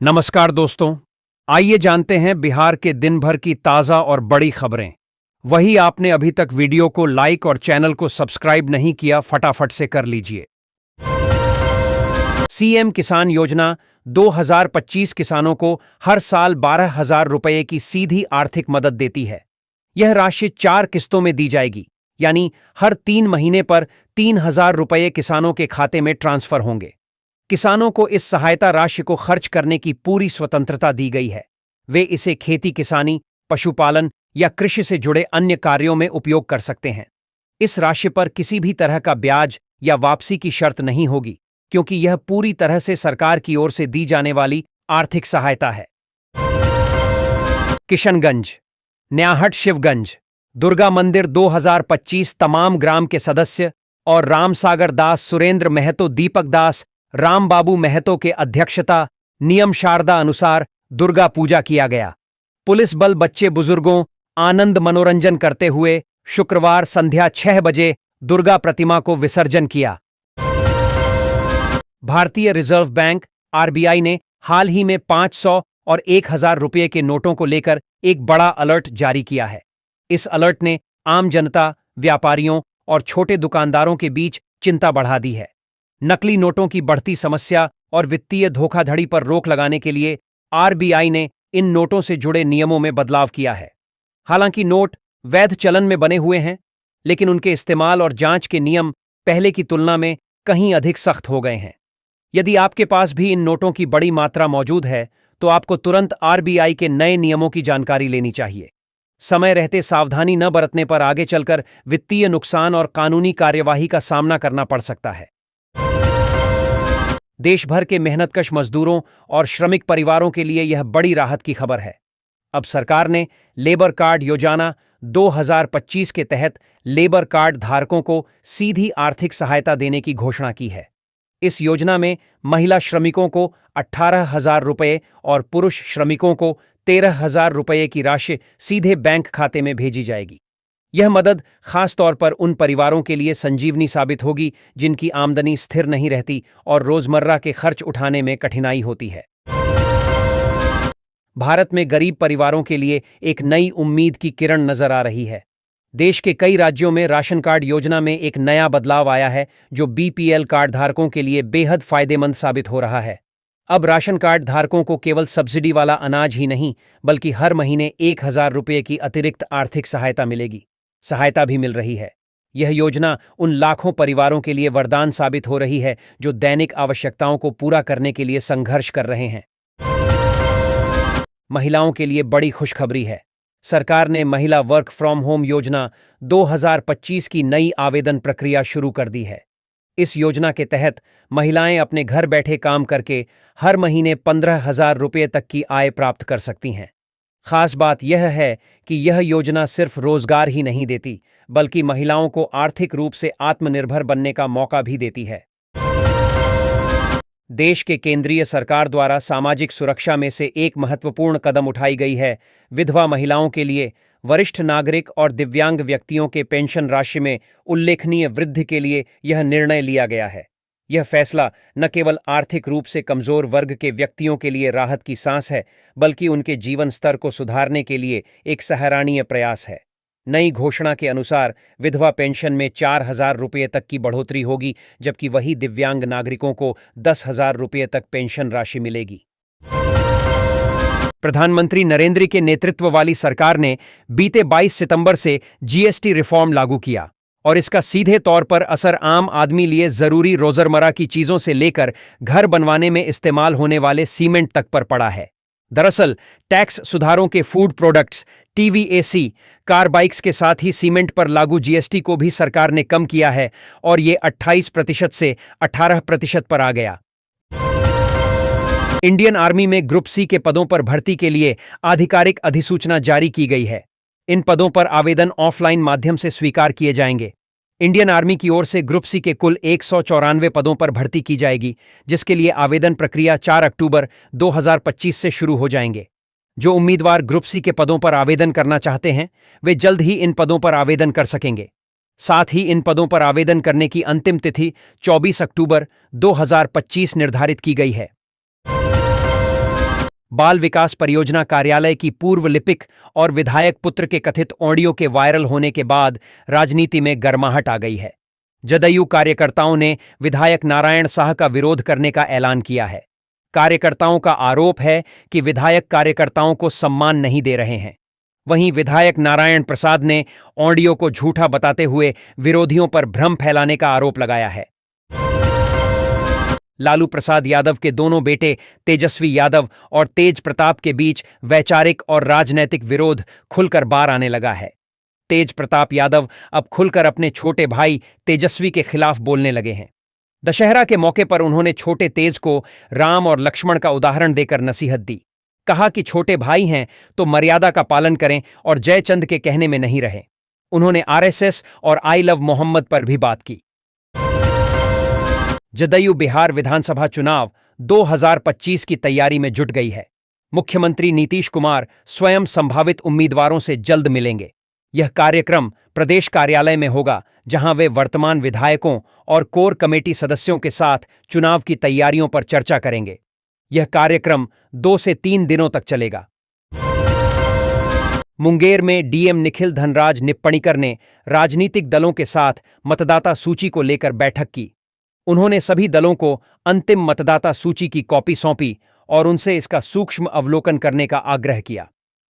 नमस्कार दोस्तों, आइए जानते हैं बिहार के दिन भर की ताज़ा और बड़ी खबरें। वही आपने अभी तक वीडियो को लाइक और चैनल को सब्सक्राइब नहीं किया, फटाफट से कर लीजिए। सीएम किसान योजना 2025 किसानों को हर साल 12,000 रुपये की सीधी आर्थिक मदद देती है। यह राशि 4 किस्तों में दी जाएगी, यानी हर 3 महीने पर 3,000 रुपये किसानों के खाते में ट्रांसफर होंगे। किसानों को इस सहायता राशि को खर्च करने की पूरी स्वतंत्रता दी गई है। वे इसे खेती किसानी, पशुपालन या कृषि से जुड़े अन्य कार्यों में उपयोग कर सकते हैं। इस राशि पर किसी भी तरह का ब्याज या वापसी की शर्त नहीं होगी, क्योंकि यह पूरी तरह से सरकार की ओर से दी जाने वाली आर्थिक सहायता है। किशनगंज, न्याहट शिवगंज दुर्गा मंदिर 2025 तमाम ग्राम के सदस्य और रामसागर दास, सुरेंद्र महतो, दीपक दास, राम बाबू महतो के अध्यक्षता नियम शारदा अनुसार दुर्गा पूजा किया गया। पुलिस बल बच्चे बुजुर्गों आनंद मनोरंजन करते हुए शुक्रवार संध्या 6 बजे दुर्गा प्रतिमा को विसर्जन किया। भारतीय रिजर्व बैंक आरबीआई ने हाल ही में 500 और 1,000 रुपये के नोटों को लेकर एक बड़ा अलर्ट जारी किया है। इस अलर्ट ने आम जनता, व्यापारियों और छोटे दुकानदारों के बीच चिंता बढ़ा दी है। नकली नोटों की बढ़ती समस्या और वित्तीय धोखाधड़ी पर रोक लगाने के लिए आरबीआई ने इन नोटों से जुड़े नियमों में बदलाव किया है। हालांकि नोट वैध चलन में बने हुए हैं, लेकिन उनके इस्तेमाल और जांच के नियम पहले की तुलना में कहीं अधिक सख्त हो गए हैं। यदि आपके पास भी इन नोटों की बड़ी मात्रा मौजूद है, तो आपको तुरंत आरबीआई के नए नियमों की जानकारी लेनी चाहिए। समय रहते सावधानी न बरतने पर आगे चलकर वित्तीय नुकसान और कानूनी कार्यवाही का सामना करना पड़ सकता है। देश भर के मेहनतकश मजदूरों और श्रमिक परिवारों के लिए यह बड़ी राहत की खबर है। अब सरकार ने लेबर कार्ड योजना 2025 के तहत लेबर कार्ड धारकों को सीधी आर्थिक सहायता देने की घोषणा की है। इस योजना में महिला श्रमिकों को 18,000 रुपये और पुरुष श्रमिकों को 13,000 रुपये की राशि सीधे बैंक खाते में भेजी जाएगी। यह मदद खास तौर पर उन परिवारों के लिए संजीवनी साबित होगी जिनकी आमदनी स्थिर नहीं रहती और रोजमर्रा के खर्च उठाने में कठिनाई होती है। भारत में गरीब परिवारों के लिए एक नई उम्मीद की किरण नजर आ रही है। देश के कई राज्यों में राशन कार्ड योजना में एक नया बदलाव आया है, जो बीपीएल कार्ड धारकों के लिए बेहद फायदेमंद साबित हो रहा है। अब राशन कार्ड धारकों को केवल सब्सिडी वाला अनाज ही नहीं, बल्कि हर महीने 1,000 रुपये की अतिरिक्त आर्थिक सहायता मिलेगी। सहायता भी मिल रही है। यह योजना उन लाखों परिवारों के लिए वरदान साबित हो रही है जो दैनिक आवश्यकताओं को पूरा करने के लिए संघर्ष कर रहे हैं। महिलाओं के लिए बड़ी खुशखबरी है। सरकार ने महिला वर्क फ्रॉम होम योजना 2025 की नई आवेदन प्रक्रिया शुरू कर दी है। इस योजना के तहत महिलाएं अपने घर बैठे काम करके हर महीने 15,000 रुपये तक की आय प्राप्त कर सकती हैं। खास बात यह है कि यह योजना सिर्फ रोजगार ही नहीं देती, बल्कि महिलाओं को आर्थिक रूप से आत्मनिर्भर बनने का मौका भी देती है। देश के केंद्रीय सरकार द्वारा सामाजिक सुरक्षा में से एक महत्वपूर्ण कदम उठाई गई है। विधवा महिलाओं के लिए वरिष्ठ नागरिक और दिव्यांग व्यक्तियों के पेंशन राशि में उल्लेखनीय वृद्धि के लिए यह निर्णय लिया गया है। यह फैसला न केवल आर्थिक रूप से कमजोर वर्ग के व्यक्तियों के लिए राहत की सांस है, बल्कि उनके जीवन स्तर को सुधारने के लिए एक सराहनीय प्रयास है। नई घोषणा के अनुसार विधवा पेंशन में 4,000 रुपये तक की बढ़ोतरी होगी, जबकि वही दिव्यांग नागरिकों को 10,000 रुपये तक पेंशन राशि मिलेगी। प्रधानमंत्री नरेंद्र के नेतृत्व वाली सरकार ने बीते 22 सितंबर से जीएसटी रिफॉर्म लागू किया और इसका सीधे तौर पर असर आम आदमी लिए जरूरी रोजमर्रा की चीजों से लेकर घर बनवाने में इस्तेमाल होने वाले सीमेंट तक पर पड़ा है। दरअसल टैक्स सुधारों के फूड प्रोडक्ट्स, टीवीएसी, कार बाइक्स के साथ ही सीमेंट पर लागू जीएसटी को भी सरकार ने कम किया है और ये 28% से 18% पर आ गया। इंडियन आर्मी में ग्रुप सी के पदों पर भर्ती के लिए आधिकारिक अधिसूचना जारी की गई है। इन पदों पर आवेदन ऑफलाइन माध्यम से स्वीकार किए जाएंगे। इंडियन आर्मी की ओर से ग्रुप सी के कुल 194 पदों पर भर्ती की जाएगी, जिसके लिए आवेदन प्रक्रिया 4 अक्टूबर 2025 से शुरू हो जाएंगे। जो उम्मीदवार ग्रुप सी के पदों पर आवेदन करना चाहते हैं, वे जल्द ही इन पदों पर आवेदन कर सकेंगे। साथ ही इन पदों पर आवेदन करने की अंतिम तिथि 24 अक्टूबर 2025 निर्धारित की गई है। बाल विकास परियोजना कार्यालय की पूर्व लिपिक और विधायक पुत्र के कथित ऑडियो के वायरल होने के बाद राजनीति में गर्माहट आ गई है। जदयू कार्यकर्ताओं ने विधायक नारायण साह का विरोध करने का ऐलान किया है। कार्यकर्ताओं का आरोप है कि विधायक कार्यकर्ताओं को सम्मान नहीं दे रहे हैं। वहीं विधायक नारायण प्रसाद ने ऑडियो को झूठा बताते हुए विरोधियों पर भ्रम फैलाने का आरोप लगाया है। लालू प्रसाद यादव के दोनों बेटे तेजस्वी यादव और तेज प्रताप के बीच वैचारिक और राजनैतिक विरोध खुलकर बाहर आने लगा है। तेज प्रताप यादव अब खुलकर अपने छोटे भाई तेजस्वी के खिलाफ बोलने लगे हैं। दशहरा के मौके पर उन्होंने छोटे तेज को राम और लक्ष्मण का उदाहरण देकर नसीहत दी। कहा कि छोटे भाई हैं तो मर्यादा का पालन करें और जयचंद के कहने में नहीं रहें। उन्होंने आरएसएस और आई लव मोहम्मद पर भी बात की। जदयू बिहार विधानसभा चुनाव 2025 की तैयारी में जुट गई है। मुख्यमंत्री नीतीश कुमार स्वयं संभावित उम्मीदवारों से जल्द मिलेंगे। यह कार्यक्रम प्रदेश कार्यालय में होगा, जहां वे वर्तमान विधायकों और कोर कमेटी सदस्यों के साथ चुनाव की तैयारियों पर चर्चा करेंगे। यह कार्यक्रम 2 से 3 दिनों तक चलेगा। मुंगेर में डीएम निखिल धनराज निप्पणीकर ने राजनीतिक दलों के साथ मतदाता सूची को लेकर बैठक की। उन्होंने सभी दलों को अंतिम मतदाता सूची की कॉपी सौंपी और उनसे इसका सूक्ष्म अवलोकन करने का आग्रह किया।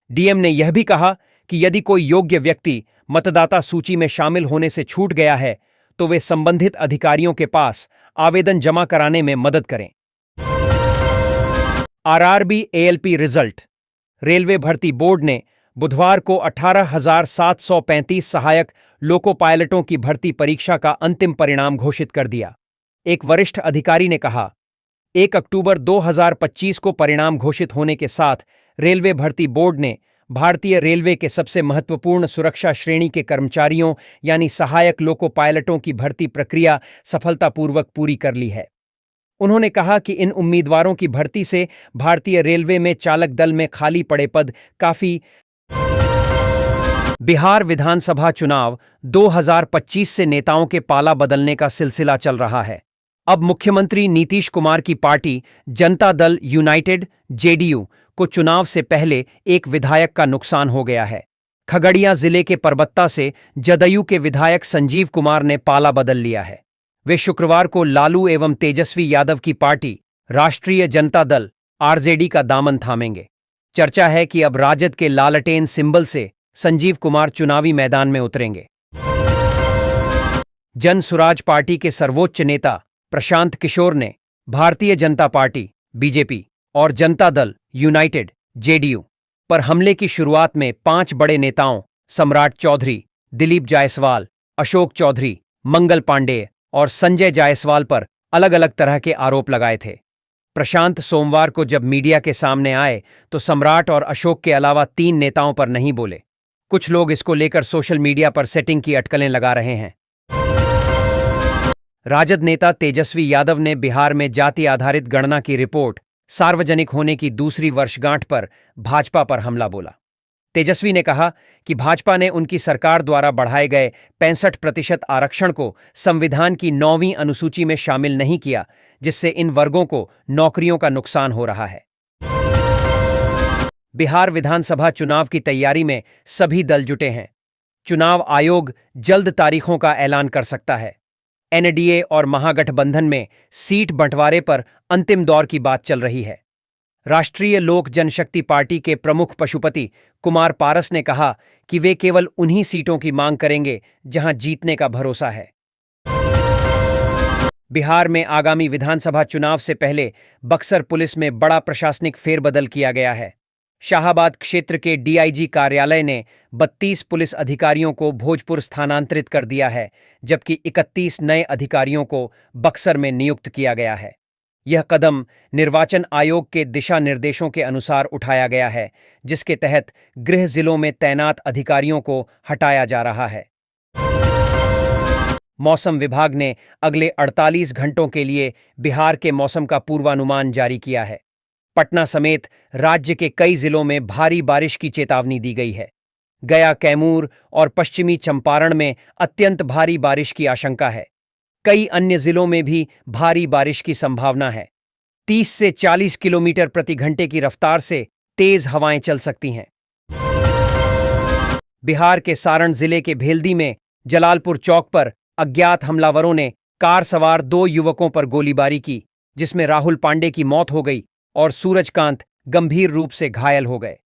डीएम ने यह भी कहा कि यदि कोई योग्य व्यक्ति मतदाता सूची में शामिल होने से छूट गया है तो वे संबंधित अधिकारियों के पास आवेदन जमा कराने में मदद करें। RRB ALP result. रेलवे भर्ती बोर्ड ने बुधवार को 18,735 सहायक लोको पायलटों की भर्ती परीक्षा का अंतिम परिणाम घोषित कर दिया। एक वरिष्ठ अधिकारी ने कहा, 1 अक्टूबर 2025 को परिणाम घोषित होने के साथ रेलवे भर्ती बोर्ड ने भारतीय रेलवे के सबसे महत्वपूर्ण सुरक्षा श्रेणी के कर्मचारियों यानी सहायक लोको पायलटों की भर्ती प्रक्रिया सफलतापूर्वक पूरी कर ली है। उन्होंने कहा कि इन उम्मीदवारों की भर्ती से भारतीय रेलवे में चालक दल में खाली पड़े पद काफी। बिहार विधानसभा चुनाव 2025 से नेताओं के पाला बदलने का सिलसिला चल रहा है। अब मुख्यमंत्री नीतीश कुमार की party Janata Dal United JDU को चुनाव से पहले एक विधायक का नुकसान हो गया है। खगड़िया जिले के परबत्ता से जदयू के विधायक संजीव कुमार ने पाला बदल लिया है। वे शुक्रवार को लालू एवं तेजस्वी यादव की पार्टी राष्ट्रीय जनता दल आरजेडी का दामन थामेंगे। चर्चा है कि अब राजद के लालटेन सिंबल से संजीव कुमार चुनावी मैदान में उतरेंगे। जन सुराज पार्टी के सर्वोच्च नेता प्रशांत किशोर ने भारतीय जनता पार्टी बीजेपी और जनता दल यूनाइटेड जेडीयू पर हमले की शुरुआत में 5 बड़े नेताओं सम्राट चौधरी, दिलीप जायसवाल, अशोक चौधरी, मंगल पांडेय और संजय जायसवाल पर अलग अलग तरह के आरोप लगाए थे। प्रशांत सोमवार को जब मीडिया के सामने आए तो सम्राट और अशोक के अलावा 3 नेताओं पर नहीं बोले। कुछ लोग इसको लेकर सोशल मीडिया पर सेटिंग की अटकलें लगा रहे हैं। राजद नेता तेजस्वी यादव ने बिहार में जाति आधारित गणना की रिपोर्ट सार्वजनिक होने की दूसरी वर्षगांठ पर भाजपा पर हमला बोला। तेजस्वी ने कहा कि भाजपा ने उनकी सरकार द्वारा बढ़ाए गए 65% आरक्षण को संविधान की 9वीं अनुसूची में शामिल नहीं किया, जिससे इन वर्गों को नौकरियों का नुकसान हो रहा है। बिहार विधानसभा चुनाव की तैयारी में सभी दल जुटे हैं। चुनाव आयोग जल्द तारीखों का ऐलान कर सकता है। एनडीए और महागठबंधन में सीट बंटवारे पर अंतिम दौर की बात चल रही है। राष्ट्रीय लोक जनशक्ति पार्टी के प्रमुख पशुपति कुमार पारस ने कहा कि वे केवल उन्हीं सीटों की मांग करेंगे जहां जीतने का भरोसा है। बिहार में आगामी विधानसभा चुनाव से पहले बक्सर पुलिस में बड़ा प्रशासनिक फेरबदल किया गया है। शाहाबाद क्षेत्र के डीआईजी कार्यालय ने 32 पुलिस अधिकारियों को भोजपुर स्थानांतरित कर दिया है, जबकि 31 नए अधिकारियों को बक्सर में नियुक्त किया गया है। यह कदम निर्वाचन आयोग के दिशा निर्देशों के अनुसार उठाया गया है, जिसके तहत गृह जिलों में तैनात अधिकारियों को हटाया जा रहा है। मौसम विभाग ने अगले 48 घंटों के लिए बिहार के मौसम का पूर्वानुमान जारी किया है। पटना समेत राज्य के कई जिलों में भारी बारिश की चेतावनी दी गई है। गया, कैमूर और पश्चिमी चंपारण में अत्यंत भारी बारिश की आशंका है। कई अन्य जिलों में भी भारी बारिश की संभावना है। 30 से 40 किलोमीटर प्रति घंटे की रफ्तार से तेज हवाएं चल सकती हैं। बिहार के सारण जिले के भेल्दी में जलालपुर चौक पर अज्ञात हमलावरों ने कार सवार 2 युवकों पर गोलीबारी की, जिसमें राहुल पांडे की मौत हो गई और सूरजकांत गंभीर रूप से घायल हो गए।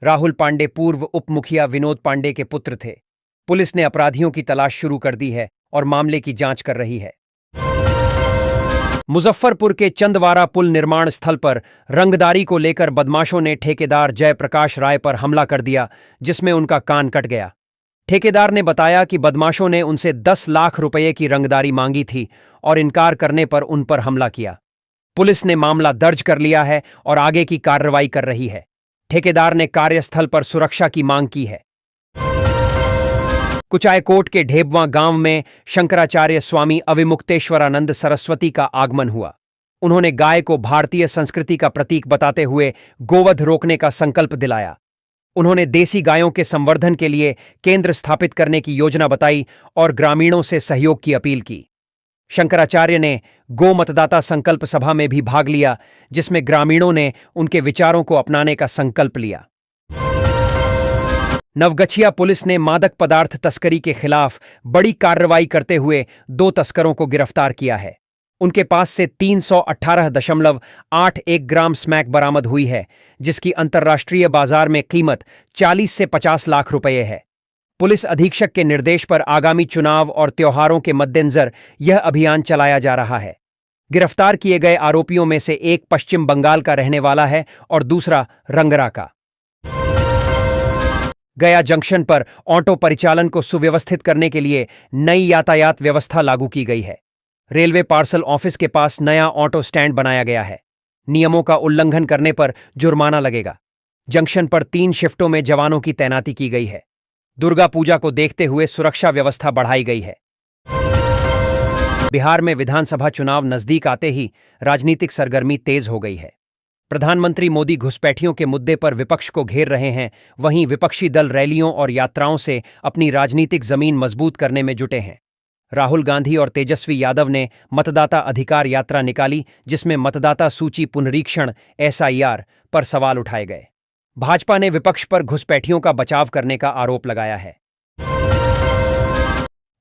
राहुल पांडे पूर्व उप मुखिया विनोद पांडे के पुत्र थे। पुलिस ने अपराधियों की तलाश शुरू कर दी है और मामले की जांच कर रही है। मुजफ्फरपुर के चंदवारा पुल निर्माण स्थल पर रंगदारी को लेकर बदमाशों ने ठेकेदार जयप्रकाश राय पर हमला कर दिया, जिसमें उनका कान कट गया। ठेकेदार ने बताया कि बदमाशों ने उनसे 10 लाख रुपए की रंगदारी मांगी थी और इनकार करने पर उन पर हमला किया। पुलिस ने मामला दर्ज कर लिया है और आगे की कार्रवाई कर रही है। ठेकेदार ने कार्यस्थल पर सुरक्षा की मांग की है। कुचायकोट के ढेबवा गांव में शंकराचार्य स्वामी अविमुक्तेश्वरानंद सरस्वती का आगमन हुआ। उन्होंने गाय को भारतीय संस्कृति का प्रतीक बताते हुए गोवध रोकने का संकल्प दिलाया। उन्होंने देसी गायों के संवर्धन के लिए केंद्र स्थापित करने की योजना बताई और ग्रामीणों से सहयोग की अपील की। शंकराचार्य ने गो मतदाता संकल्प सभा में भी भाग लिया, जिसमें ग्रामीणों ने उनके विचारों को अपनाने का संकल्प लिया। नवगछिया पुलिस ने मादक पदार्थ तस्करी के खिलाफ बड़ी कार्रवाई करते हुए 2 तस्करों को गिरफ्तार किया है। उनके पास से 318.81 ग्राम स्मैक बरामद हुई है, जिसकी अंतर्राष्ट्रीय बाजार में कीमत 40 से 50 लाख रुपए है। पुलिस अधीक्षक के निर्देश पर आगामी चुनाव और त्योहारों के मद्देनजर यह अभियान चलाया जा रहा है। गिरफ्तार किए गए आरोपियों में से एक पश्चिम बंगाल का रहने वाला है और दूसरा रंगरा का। गया जंक्शन पर ऑटो परिचालन को सुव्यवस्थित करने के लिए नई यातायात व्यवस्था लागू की गई है। रेलवे पार्सल ऑफिस के पास नया ऑटो स्टैंड बनाया गया है। नियमों का उल्लंघन करने पर जुर्माना लगेगा। जंक्शन पर 3 शिफ्टों में जवानों की तैनाती की गई है। दुर्गा पूजा को देखते हुए सुरक्षा व्यवस्था बढ़ाई गई है। बिहार में विधानसभा चुनाव नजदीक आते ही राजनीतिक सरगर्मी तेज हो गई है। प्रधानमंत्री मोदी घुसपैठियों के मुद्दे पर विपक्ष को घेर रहे हैं, वहीं विपक्षी दल रैलियों और यात्राओं से अपनी राजनीतिक जमीन मजबूत करने में जुटे हैं। राहुल गांधी और तेजस्वी यादव ने मतदाता अधिकार यात्रा निकाली, जिसमें मतदाता सूची पुनरीक्षण (SIR) पर सवाल उठाए गए। भाजपा ने विपक्ष पर घुसपैठियों का बचाव करने का आरोप लगाया है।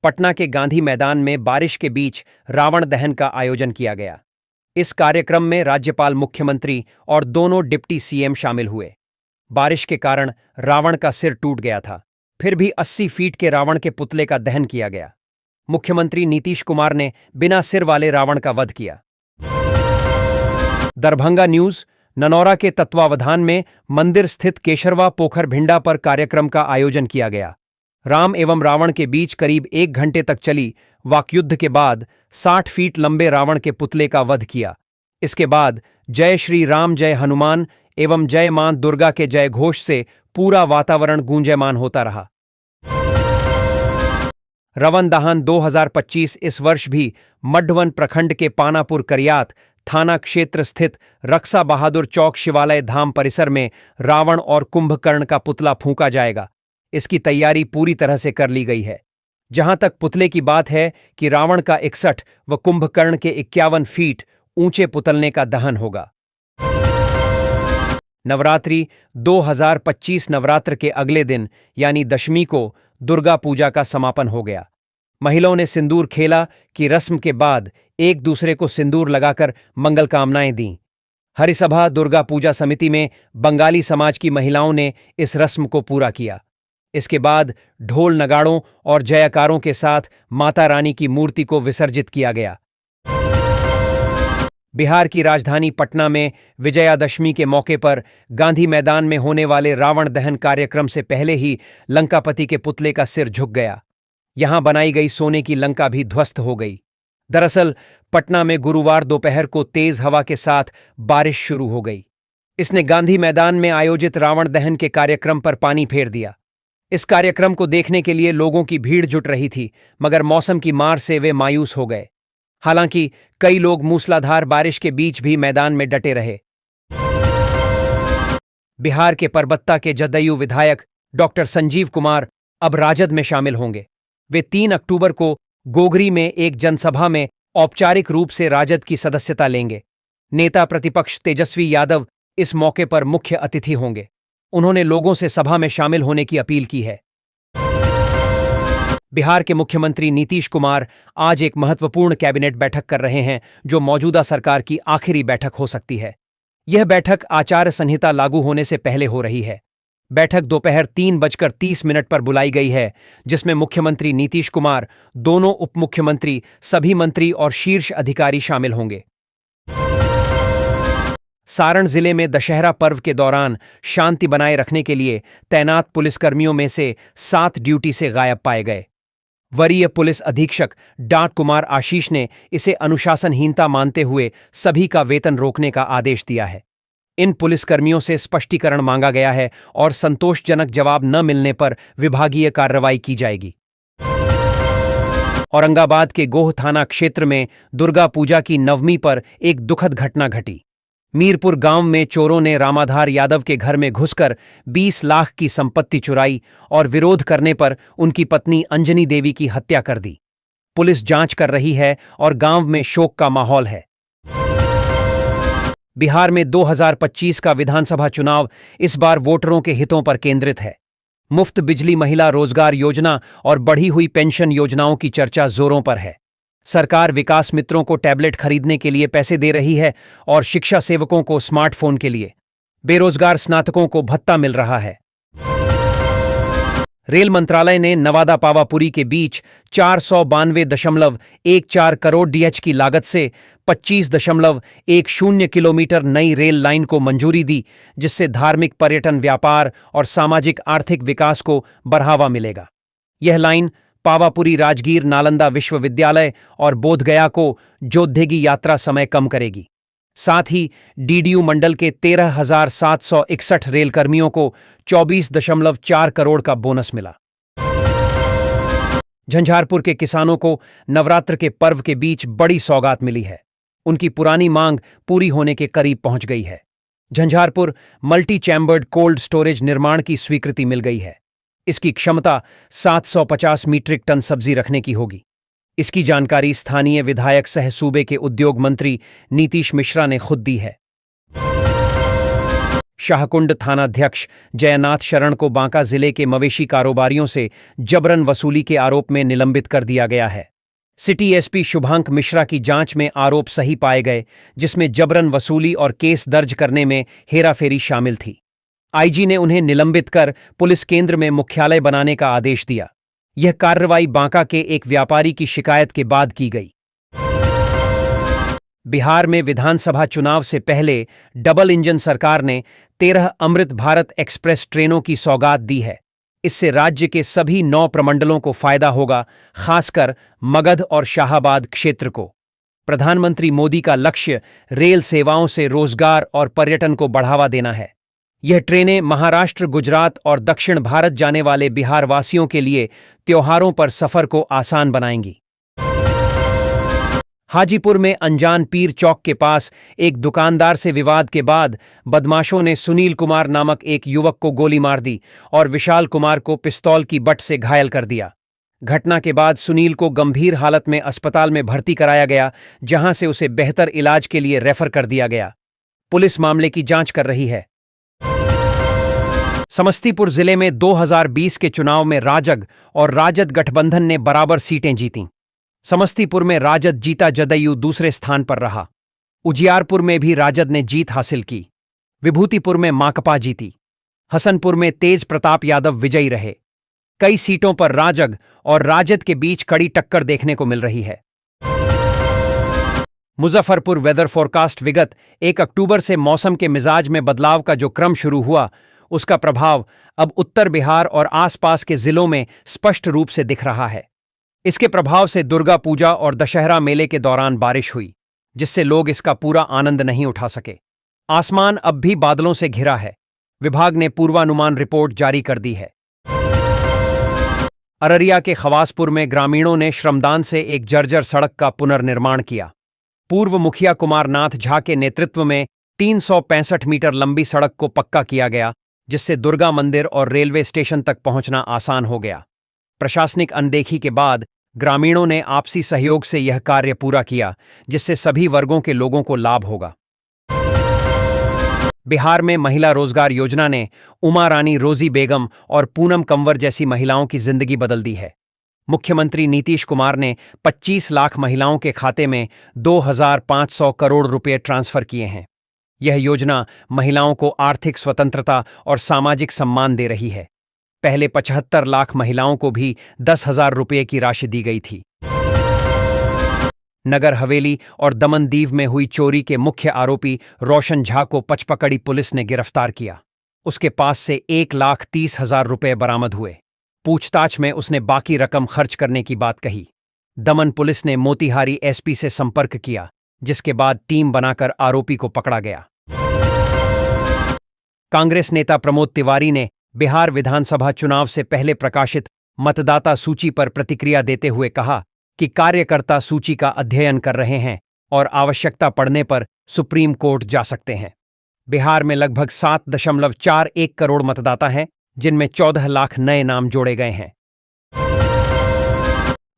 पटना के गांधी मैदान में बारिश के बीच रावण दहन का आयोजन किया गया। इस कार्यक्रम में राज्यपाल, मुख्यमंत्री और दोनों डिप्टी CM शामिल हुए। बारिश के कारण रावण का सिर टूट गया था, फिर भी 80 फीट के रावण के पुतले का दहन किया गया। मुख्यमंत्री नीतीश कुमार ने बिना सिर वाले रावण का वध किया। दरभंगा न्यूज ननौरा के तत्वावधान में मंदिर स्थित केशरवा पोखर भिंडा पर कार्यक्रम का आयोजन किया गया। राम एवं रावण के बीच करीब 1 घंटे तक चली वाकयुद्ध के बाद 60 फीट लंबे रावण के पुतले का वध किया। इसके बाद जय श्री राम, जय हनुमान एवं जय मां दुर्गा के जय घोष से पूरा वातावरण गूंजयमान होता रहा। रवन दहन 2025 इस वर्ष भी मढ़वन प्रखंड के पानापुर करियात थाना क्षेत्र स्थित रक्षा बहादुर चौक शिवालय धाम परिसर में रावण और कुंभकर्ण का पुतला फूंका जाएगा। इसकी तैयारी पूरी तरह से कर ली गई है। जहां तक पुतले की बात है कि रावण का 61 व कुंभकर्ण के 51 फीट ऊंचे पुतलने का दहन होगा। नवरात्रि 2025 नवरात्र के अगले दिन यानी दशमी को दुर्गा पूजा का समापन हो गया। महिलाओं ने सिंदूर खेला की रस्म के बाद एक दूसरे को सिंदूर लगाकर मंगल कामनाएं दीं। हरिसभा दुर्गा पूजा समिति में बंगाली समाज की महिलाओं ने इस रस्म को पूरा किया। इसके बाद ढोल नगाड़ों और जयकारों के साथ माता रानी की मूर्ति को विसर्जित किया गया। बिहार की राजधानी पटना में विजयादशमी के मौके पर गांधी मैदान में होने वाले रावण दहन कार्यक्रम से पहले ही लंकापति के पुतले का सिर झुक गया। यहां बनाई गई सोने की लंका भी ध्वस्त हो गई। दरअसल पटना में गुरुवार दोपहर को तेज हवा के साथ बारिश शुरू हो गई। इसने गांधी मैदान में आयोजित रावण दहन के कार्यक्रम पर पानी फेर दिया। इस कार्यक्रम को देखने के लिए लोगों की भीड़ जुट रही थी, मगर मौसम की मार से वे मायूस हो गए। हालांकि कई लोग मूसलाधार बारिश के बीच भी मैदान में डटे रहे। बिहार के परबत्ता के जदयू विधायक डॉक्टर संजीव कुमार अब राजद में शामिल होंगे। वे 3 अक्टूबर को गोगरी में एक जनसभा में औपचारिक रूप से राजद की सदस्यता लेंगे। नेता प्रतिपक्ष तेजस्वी यादव इस मौके पर मुख्य अतिथि होंगे। उन्होंने लोगों से सभा में शामिल होने की अपील की है। बिहार के मुख्यमंत्री नीतीश कुमार आज एक महत्वपूर्ण कैबिनेट बैठक कर रहे हैं, जो मौजूदा सरकार की आखिरी बैठक हो सकती है। यह बैठक आचार संहिता लागू होने से पहले हो रही है। बैठक दोपहर 3:30 पर बुलाई गई है, जिसमें मुख्यमंत्री नीतीश कुमार, दोनों उप मुख्यमंत्री, सभी मंत्री और शीर्ष अधिकारी शामिल होंगे। सारण जिले में दशहरा पर्व के दौरान शांति बनाए रखने के लिए तैनात पुलिसकर्मियों में से 7 ड्यूटी से गायब पाए गए। वरीय पुलिस अधीक्षक डॉ. कुमार आशीष ने इसे अनुशासनहीनता मानते हुए सभी का वेतन रोकने का आदेश दिया है। इन पुलिसकर्मियों से स्पष्टीकरण मांगा गया है और संतोषजनक जवाब न मिलने पर विभागीय कार्रवाई की जाएगी। औरंगाबाद के गोह थाना क्षेत्र में दुर्गा पूजा की नवमी पर एक दुखद घटना घटी। मीरपुर गांव में चोरों ने रामाधार यादव के घर में घुसकर 20 लाख की संपत्ति चुराई और विरोध करने पर उनकी पत्नी अंजनी देवी की हत्या कर दी। पुलिस जांच कर रही है और गांव में शोक का माहौल है। बिहार में 2025 का विधानसभा चुनाव इस बार वोटरों के हितों पर केंद्रित है। मुफ्त बिजली, महिला रोजगार योजना और बढ़ी हुई पेंशन योजनाओं की चर्चा जोरों पर है। सरकार विकास मित्रों को टैबलेट खरीदने के लिए पैसे दे रही है और शिक्षा सेवकों को स्मार्टफोन के लिए। बेरोजगार स्नातकों को भत्ता मिल रहा है। रेल मंत्रालय ने नवादा पावापुरी के बीच 492.14 करोड़ डीएच की लागत से 25.10 किलोमीटर नई रेल लाइन को मंजूरी दी, जिससे धार्मिक, पर्यटन, व्यापार और सामाजिक आर्थिक विकास को बढ़ावा मिलेगा। यह लाइन पावापुरी, राजगीर, नालंदा विश्वविद्यालय और बोधगया को जोधेगी, यात्रा समय कम करेगी। साथ ही डीडीयू मंडल के 13,761 रेलकर्मियों को 24.4 करोड़ का बोनस मिला। झंझारपुर के किसानों को नवरात्र के पर्व के बीच बड़ी सौगात मिली है। उनकी पुरानी मांग पूरी होने के करीब पहुंच गई है। Jhanjharpur multi chambered cold storage निर्माण की स्वीकृति मिल गई है। इसकी क्षमता 750 मीट्रिक टन सब्जी रखने की होगी। इसकी जानकारी स्थानीय विधायक सह सूबे के उद्योग मंत्री नीतीश मिश्रा ने खुद दी है। शाहकुंड थानाध्यक्ष जयनाथ शरण को बांका जिले के मवेशी कारोबारियों से जबरन वसूली के आरोप में निलंबित कर दिया गया है। सिटी एसपी शुभांक मिश्रा की जांच में आरोप सही पाए गए, जिसमें जबरन वसूली और केस दर्ज करने में हेराफेरी शामिल थी। आईजी ने उन्हें निलंबित कर पुलिस केंद्र में मुख्यालय बनाने का आदेश दिया। यह कार्रवाई बांका के एक व्यापारी की शिकायत के बाद की गई। बिहार में विधानसभा चुनाव से पहले डबल इंजन सरकार ने 13 अमृत भारत एक्सप्रेस ट्रेनों की सौगात दी है। इससे राज्य के सभी 9 प्रमंडलों को फायदा होगा, खासकर मगध और शाहाबाद क्षेत्र को। प्रधानमंत्री मोदी का लक्ष्य रेल सेवाओं से रोजगार और पर्यटन को बढ़ावा देना है। यह ट्रेनें महाराष्ट्र, गुजरात और दक्षिण भारत जाने वाले बिहार वासियों के लिए त्योहारों पर सफर को आसान बनाएंगी। हाजीपुर में अनजान पीर चौक के पास एक दुकानदार से विवाद के बाद बदमाशों ने सुनील कुमार नामक एक युवक को गोली मार दी और विशाल कुमार को पिस्तौल की बट से घायल कर दिया। घटना के बाद सुनील को गंभीर हालत में अस्पताल में भर्ती कराया गया, जहां से उसे बेहतर इलाज के लिए रेफर कर दिया गया। पुलिस मामले की जांच कर रही है। समस्तीपुर जिले में 2020 के चुनाव में राजग और राजद गठबंधन ने बराबर सीटें जीतीं। समस्तीपुर में राजद जीता, जदयू दूसरे स्थान पर रहा। उजियारपुर में भी राजद ने जीत हासिल की। विभूतिपुर में माकपा जीती। हसनपुर में तेज प्रताप यादव विजयी रहे। कई सीटों पर राजग और राजद के बीच कड़ी टक्कर देखने को मिल रही है। मुजफ्फरपुर वेदर फोरकास्ट विगत 1 अक्टूबर से मौसम के मिजाज में बदलाव का जो क्रम शुरू हुआ, उसका प्रभाव अब उत्तर बिहार और आसपास के जिलों में स्पष्ट रूप से दिख रहा है। इसके प्रभाव से दुर्गा पूजा और दशहरा मेले के दौरान बारिश हुई, जिससे लोग इसका पूरा आनंद नहीं उठा सके। आसमान अब भी बादलों से घिरा है। विभाग ने पूर्वानुमान रिपोर्ट जारी कर दी है। अररिया के खवासपुर में ग्रामीणों ने श्रमदान से एक जर्जर सड़क का पुनर्निर्माण किया। पूर्व मुखिया कुमारनाथ झा के नेतृत्व में 365 मीटर लंबी सड़क को पक्का किया गया, जिससे दुर्गा मंदिर और रेलवे स्टेशन तक पहुंचना आसान हो गया। प्रशासनिक अनदेखी के बाद ग्रामीणों ने आपसी सहयोग से यह कार्य पूरा किया, जिससे सभी वर्गों के लोगों को लाभ होगा। बिहार में महिला रोजगार योजना ने उमा रानी रोजी बेगम और पूनम कंवर जैसी महिलाओं की जिंदगी बदल दी है। मुख्यमंत्री नीतीश कुमार ने 25 लाख महिलाओं के खाते में 2,500 करोड़ रुपए ट्रांसफर किए हैं। यह योजना महिलाओं को आर्थिक स्वतंत्रता और सामाजिक सम्मान दे रही है। पहले 75 लाख महिलाओं को भी 10,000 रुपये की राशि दी गई थी। नगर हवेली और दमन दीव में हुई चोरी के मुख्य आरोपी रोशन झा को पचपकड़ी पुलिस ने गिरफ्तार किया। उसके पास से 1,30,000 रुपये बरामद हुए। पूछताछ में उसने बाकी रकम खर्च करने की बात कही। दमन पुलिस ने मोतिहारी एसपी से संपर्क किया, जिसके बाद टीम बनाकर आरोपी को पकड़ा गया। कांग्रेस नेता प्रमोद तिवारी ने बिहार विधानसभा चुनाव से पहले प्रकाशित मतदाता सूची पर प्रतिक्रिया देते हुए कहा कि कार्यकर्ता सूची का अध्ययन कर रहे हैं और आवश्यकता पड़ने पर सुप्रीम कोर्ट जा सकते हैं। बिहार में लगभग 7.41 करोड़ मतदाता हैं, जिनमें 14 लाख नए नाम जोड़े गए हैं।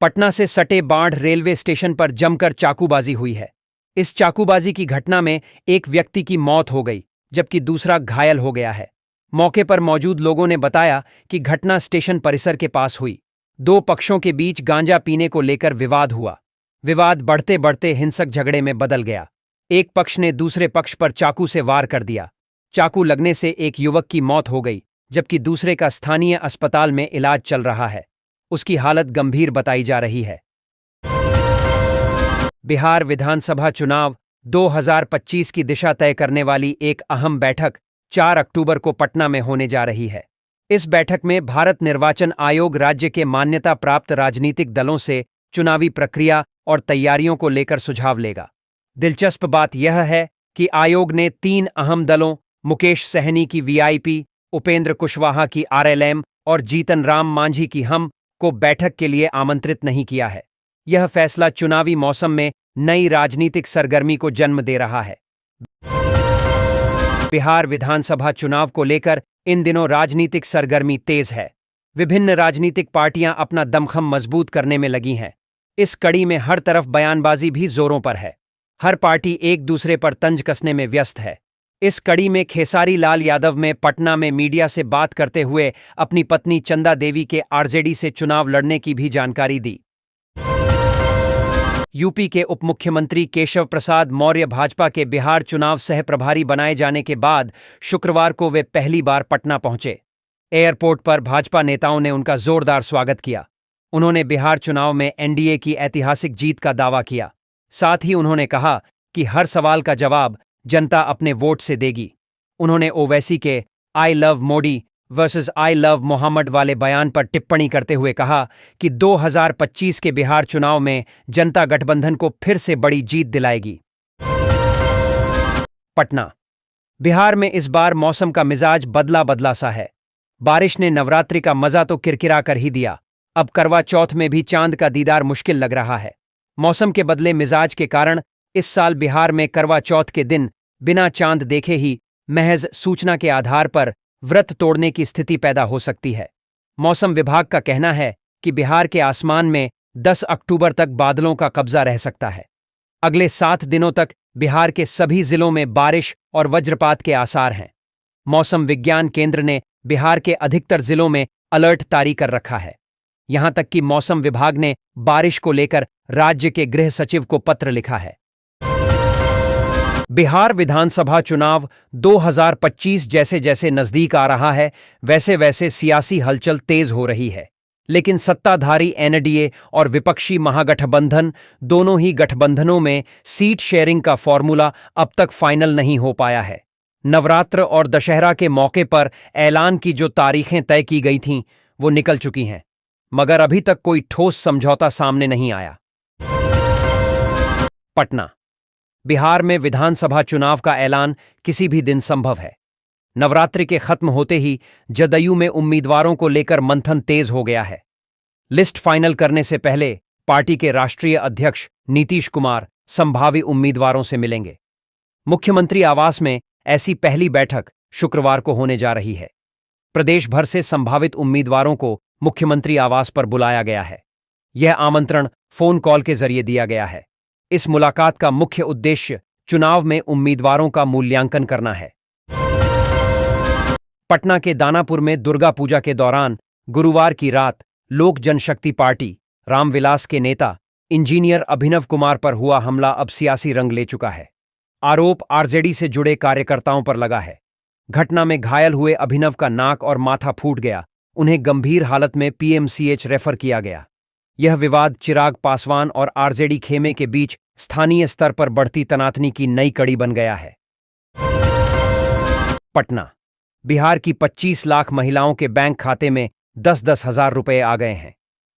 पटना से सटे बाढ़ रेलवे स्टेशन पर जमकर चाकूबाजी हुई है। इस चाकूबाजी की घटना में एक व्यक्ति की मौत हो गई, जबकि दूसरा घायल हो गया है। मौके पर मौजूद लोगों ने बताया कि घटना स्टेशन परिसर के पास हुई। दो पक्षों के बीच गांजा पीने को लेकर विवाद हुआ। विवाद बढ़ते बढ़ते हिंसक झगड़े में बदल गया। एक पक्ष ने दूसरे पक्ष पर चाकू से वार कर दिया। चाकू लगने से एक युवक की मौत हो गई, जबकि दूसरे का स्थानीय अस्पताल में इलाज चल रहा है। उसकी हालत गंभीर बताई जा रही है। बिहार विधानसभा चुनाव 2025 की दिशा तय करने वाली एक अहम बैठक 4 अक्टूबर को पटना में होने जा रही है। इस बैठक में भारत निर्वाचन आयोग राज्य के मान्यता प्राप्त राजनीतिक दलों से चुनावी प्रक्रिया और तैयारियों को लेकर सुझाव लेगा। दिलचस्प बात यह है कि आयोग ने 3 अहम दलों मुकेश सहनी की वीआईपी, उपेंद्र कुशवाहा की आरएलएम और जीतन राम मांझी की हम को बैठक के लिए आमंत्रित नहीं किया है। यह फैसला चुनावी मौसम में नई राजनीतिक सरगर्मी को जन्म दे रहा है। बिहार विधानसभा चुनाव को लेकर इन दिनों राजनीतिक सरगर्मी तेज है। विभिन्न राजनीतिक पार्टियां अपना दमखम मजबूत करने में लगी हैं। इस कड़ी में हर तरफ बयानबाजी भी जोरों पर है। हर पार्टी एक दूसरे पर तंज कसने में व्यस्त है। इस कड़ी में खेसारी लाल यादव में पटना में मीडिया से बात करते हुए अपनी पत्नी चंदा देवी के आरजेडी से चुनाव लड़ने की भी जानकारी दी। यूपी के उप मुख्यमंत्री केशव प्रसाद मौर्य भाजपा के बिहार चुनाव सह प्रभारी बनाए जाने के बाद शुक्रवार को वे पहली बार पटना पहुंचे। एयरपोर्ट पर भाजपा नेताओं ने उनका जोरदार स्वागत किया। उन्होंने बिहार चुनाव में एनडीए की ऐतिहासिक जीत का दावा किया। साथ ही उन्होंने कहा कि हर सवाल का जवाब जनता अपने वोट से देगी। उन्होंने ओवैसी के I love Modi versus I love Mohammad वाले बयान पर टिप्पणी करते हुए कहा कि 2025 के बिहार चुनाव में जनता गठबंधन को फिर से बड़ी जीत दिलाएगी। पटना। बिहार में इस बार मौसम का मिजाज बदला बदला सा है। बारिश ने नवरात्रि का मजा तो किरकिरा कर ही दिया। अब करवा चौथ में भी चांद का दीदार मुश्किल लग रहा है। मौसम के बदले मिजाज के कारण इस साल बिहार में करवा चौथ के दिन बिना चांद देखे ही महज सूचना के आधार पर व्रत तोड़ने की स्थिति पैदा हो सकती है। मौसम विभाग का कहना है कि बिहार के आसमान में 10 अक्टूबर तक बादलों का कब्जा रह सकता है। अगले 7 दिनों तक बिहार के सभी जिलों में बारिश और वज्रपात के आसार हैं। मौसम विज्ञान केंद्र ने बिहार के अधिकतर जिलों में अलर्ट जारी कर रखा है। यहां तक कि मौसम विभाग ने बारिश को लेकर राज्य के गृह सचिव को पत्र लिखा है। बिहार विधानसभा चुनाव 2025 जैसे जैसे नजदीक आ रहा है, वैसे वैसे सियासी हलचल तेज हो रही है। लेकिन सत्ताधारी एनडीए और विपक्षी महागठबंधन दोनों ही गठबंधनों में सीट शेयरिंग का फॉर्मूला अब तक फाइनल नहीं हो पाया है। नवरात्र और दशहरा के मौके पर ऐलान की जो तारीखें तय की गई थीं, वो निकल चुकी हैं, मगर अभी तक कोई ठोस समझौता सामने नहीं आया। पटना। बिहार में विधानसभा चुनाव का ऐलान किसी भी दिन संभव है। नवरात्रि के खत्म होते ही जदयू में उम्मीदवारों को लेकर मंथन तेज हो गया है। लिस्ट फाइनल करने से पहले पार्टी के राष्ट्रीय अध्यक्ष नीतीश कुमार संभावित उम्मीदवारों से मिलेंगे। मुख्यमंत्री आवास में ऐसी पहली बैठक शुक्रवार को होने जा रही है। प्रदेश भर से संभावित उम्मीदवारों को मुख्यमंत्री आवास पर बुलाया गया है। यह आमंत्रण फोन कॉल के जरिए दिया गया है। इस मुलाकात का मुख्य उद्देश्य चुनाव में उम्मीदवारों का मूल्यांकन करना है। पटना के दानापुर में दुर्गा पूजा के दौरान गुरुवार की रात लोक जनशक्ति पार्टी रामविलास के नेता इंजीनियर अभिनव कुमार पर हुआ हमला अब सियासी रंग ले चुका है। आरोप आरजेडी से जुड़े कार्यकर्ताओं पर लगा है। घटना में घायल हुए अभिनव का नाक और माथा फूट गया। उन्हें गंभीर हालत में पीएमसीएच रेफर किया गया। यह विवाद चिराग पासवान और आरजेडी खेमे के बीच स्थानीय स्तर पर बढ़ती तनातनी की नई कड़ी बन गया है। पटना, बिहार की 25 लाख महिलाओं के बैंक खाते में 10-10 हजार रुपए आ गए हैं।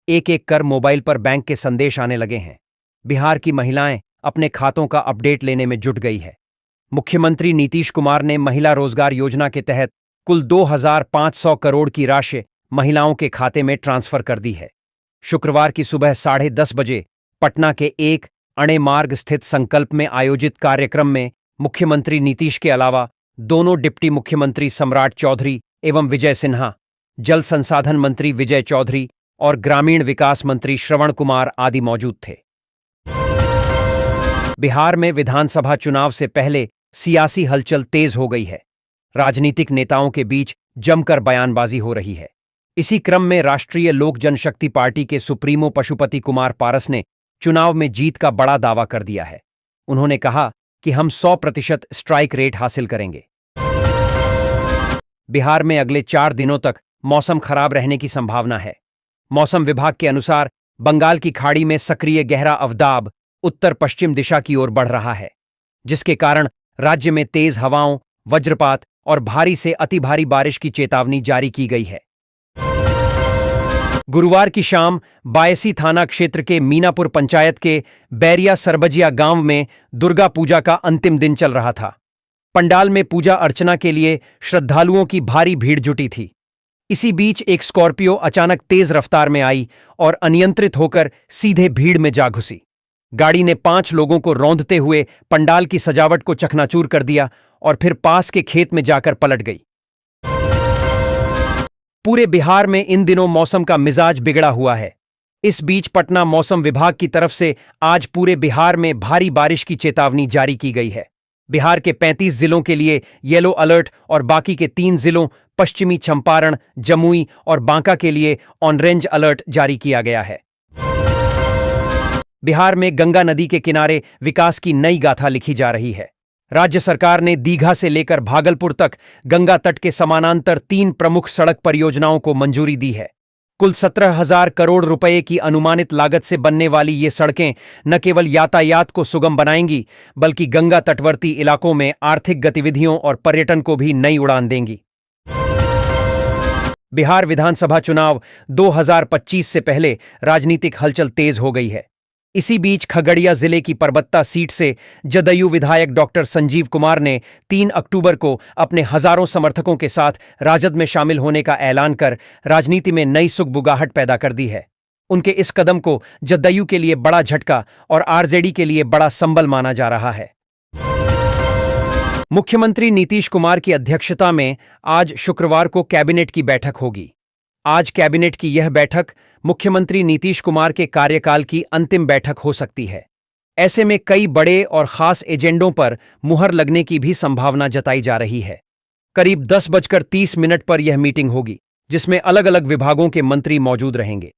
एक एक कर मोबाइल पर बैंक के संदेश आने लगे हैं। बिहार की महिलाएं अपने खातों का अपडेट लेने में जुट गई है। मुख्यमंत्री नीतीश कुमार ने महिला रोजगार योजना के तहत कुल 2,500 करोड़ की राशि महिलाओं के खाते में ट्रांसफर कर दी है। शुक्रवार की सुबह 10:30 बजे पटना के एक अणे मार्ग स्थित संकल्प में आयोजित कार्यक्रम में मुख्यमंत्री नीतीश के अलावा दोनों डिप्टी मुख्यमंत्री सम्राट चौधरी एवं विजय सिन्हा, जल संसाधन मंत्री विजय चौधरी और ग्रामीण विकास मंत्री श्रवण कुमार आदि मौजूद थे। बिहार में विधानसभा चुनाव से पहले सियासी हलचल तेज हो गई है। राजनीतिक नेताओं के बीच जमकर बयानबाजी हो रही है। इसी क्रम में राष्ट्रीय लोक जनशक्ति पार्टी के सुप्रीमो पशुपति कुमार पारस ने चुनाव में जीत का बड़ा दावा कर दिया है। उन्होंने कहा कि हम 100% स्ट्राइक रेट हासिल करेंगे। बिहार में अगले 4 दिनों तक मौसम खराब रहने की संभावना है। मौसम विभाग के अनुसार बंगाल की खाड़ी में सक्रिय गहरा अवदाब उत्तर पश्चिम दिशा की ओर बढ़ रहा है, जिसके कारण राज्य में तेज हवाओं, वज्रपात और भारी से अति भारी बारिश की चेतावनी जारी की गई है। गुरुवार की शाम बायसी थाना क्षेत्र के मीनापुर पंचायत के बैरिया सरबजिया गांव में दुर्गा पूजा का अंतिम दिन चल रहा था। पंडाल में पूजा अर्चना के लिए श्रद्धालुओं की भारी भीड़ जुटी थी। इसी बीच एक स्कॉर्पियो अचानक तेज रफ्तार में आई और अनियंत्रित होकर सीधे भीड़ में जा घुसी। गाड़ी ने 5 लोगों को रौंदते हुए पंडाल की सजावट को चकनाचूर कर दिया और फिर पास के खेत में जाकर पलट गई। पूरे बिहार में इन दिनों मौसम का मिजाज बिगड़ा हुआ है। इस बीच पटना मौसम विभाग की तरफ से आज पूरे बिहार में भारी बारिश की चेतावनी जारी की गई है। बिहार के 35 जिलों के लिए येलो अलर्ट और बाकी के 3 जिलों पश्चिमी चंपारण, जमुई और बांका के लिए ऑरेंज अलर्ट जारी किया गया है। बिहार में गंगा नदी के किनारे विकास की नई गाथा लिखी जा रही है। राज्य सरकार ने दीघा से लेकर भागलपुर तक गंगा तट के समानांतर 3 प्रमुख सड़क परियोजनाओं को मंजूरी दी है। कुल 17,000 करोड़ रुपए की अनुमानित लागत से बनने वाली ये सड़कें न केवल यातायात को सुगम बनाएंगी, बल्कि गंगा तटवर्ती इलाकों में आर्थिक गतिविधियों और पर्यटन को भी नई उड़ान देंगी। बिहार विधानसभा चुनाव 2025 से पहले राजनीतिक हलचल तेज हो गई है। इसी बीच खगड़िया जिले की परबत्ता सीट से जदयू विधायक डॉक्टर संजीव कुमार ने 3 अक्टूबर को अपने हजारों समर्थकों के साथ राजद में शामिल होने का ऐलान कर राजनीति में नई सुगबुगाहट पैदा कर दी है। उनके इस कदम को जदयू के लिए बड़ा झटका और आरजेडी के लिए बड़ा संबल माना जा रहा है। मुख्यमंत्री नीतीश कुमार की अध्यक्षता में आज शुक्रवार को कैबिनेट की बैठक होगी। आज कैबिनेट की यह बैठक मुख्यमंत्री नीतीश कुमार के कार्यकाल की अंतिम बैठक हो सकती है। ऐसे में कई बड़े और खास एजेंडों पर मुहर लगने की भी संभावना जताई जा रही है। करीब 10:30 पर यह मीटिंग होगी, जिसमें अलग अलग विभागों के मंत्री मौजूद रहेंगे।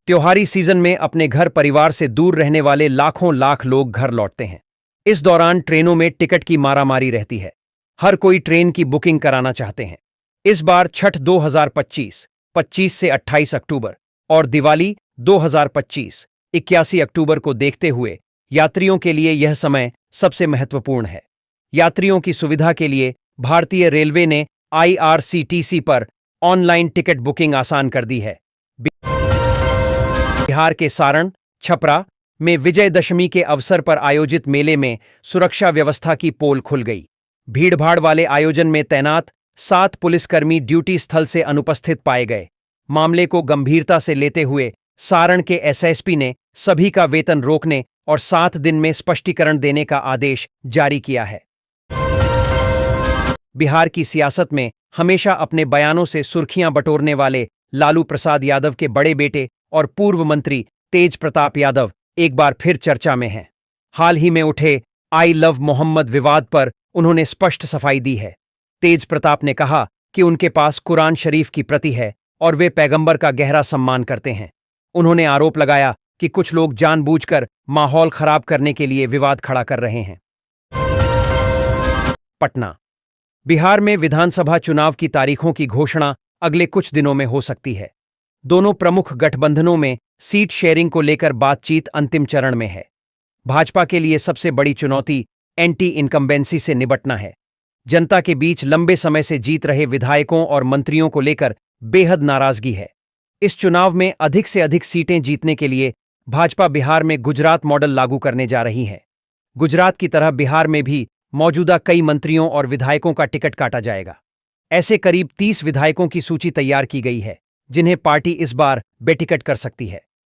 त्योहारी सीजन में अपने घर परिवार से दूर रहने वाले लाखों लाख लोग घर लौटते हैं। इस दौरान ट्रेनों में टिकट की मारामारी रहती है। हर कोई ट्रेन की बुकिंग कराना चाहते हैं। इस बार छठ 2025 25 से 28 अक्टूबर और दिवाली 2025 81 अक्टूबर को देखते हुए यात्रियों के लिए यह समय सबसे महत्वपूर्ण है। यात्रियों की सुविधा के लिए भारतीय रेलवे ने IRCTC पर ऑनलाइन टिकट बुकिंग आसान कर दी है। बिहार के सारण, छपरा में विजयदशमी के अवसर पर आयोजित मेले में सुरक्षा व्यवस्था की पोल खुल गई। भीड़भाड़ वाले आयोजन में तैनात 7 पुलिसकर्मी ड्यूटी स्थल से अनुपस्थित पाए गए। मामले को गंभीरता से लेते हुए सारण के एसएसपी ने सभी का वेतन रोकने और 7 दिन में स्पष्टीकरण देने का आदेश जारी किया है। बिहार की सियासत में हमेशा अपने बयानों से सुर्खियां बटोरने वाले लालू प्रसाद यादव के बड़े बेटे और पूर्व मंत्री तेज प्रताप यादव एक बार फिर चर्चा में हैं। हाल ही में उठे आई लव मोहम्मद विवाद पर उन्होंने स्पष्ट सफाई दी है। तेज प्रताप ने कहा कि उनके पास कुरान शरीफ की प्रति है और वे पैगंबर का गहरा सम्मान करते हैं। उन्होंने आरोप लगाया कि कुछ लोग जानबूझकर माहौल खराब करने के लिए विवाद खड़ा कर रहे हैं। पटना। बिहार में विधानसभा चुनाव की तारीखों की घोषणा अगले कुछ दिनों में हो सकती है। दोनों प्रमुख गठबंधनों में सीट शेयरिंग को लेकर बातचीत अंतिम चरण में है। भाजपा के लिए सबसे बड़ी चुनौती एंटी इनकम्बेंसी से निपटना है। जनता के बीच लंबे समय से जीत रहे विधायकों और मंत्रियों को लेकर बेहद नाराजगी है। इस चुनाव में अधिक से अधिक सीटें जीतने के लिए भाजपा बिहार में गुजरात मॉडल लागू करने जा रही है। गुजरात की तरह बिहार में भी मौजूदा कई मंत्रियों और विधायकों का टिकट काटा जाएगा। ऐसे करीब 30 विधायकों की सूची तैयार की गई है, जिन्हें पार्टी इस बार बेटिकट कर सकती है।